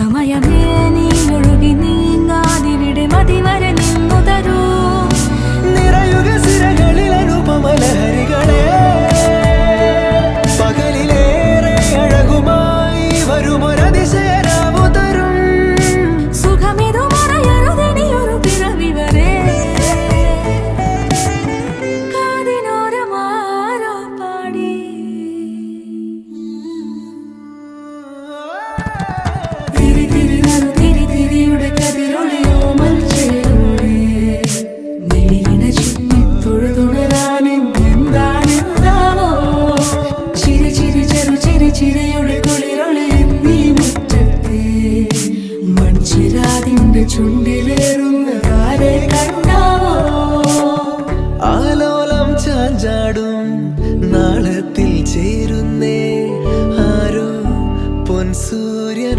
സമയമേ നീ ഒഴുകി നീങ്ങാതിവിടെ മതിവരെ നിന്നു തരൂ. നിറയുക സിരകളിൽ അനുപമലഹരികളെ, പകലിലേറെ അഴകുമായി വരുമൊരതിശയരാവു തരും. സുഖമിതു മറയരുതെനിയൊരു പിറവി വരെ. കാതിനോരമാരോ പാടി തിരി തിരി നറു തിരി തിരിയുടെ കതിരൊളിയോ മൽച്ചേരോടെ വെളിയിണ ചുറ്റി തൊഴുതുണരാനും എന്താണെന്താവോ. ചിരി ചിരി ചെറു ചിരി ചിരിയുടെ കുളിരൊളി നീ മുറ്റത്തെ മൺചിരാതിന്റെ ചുണ്ടി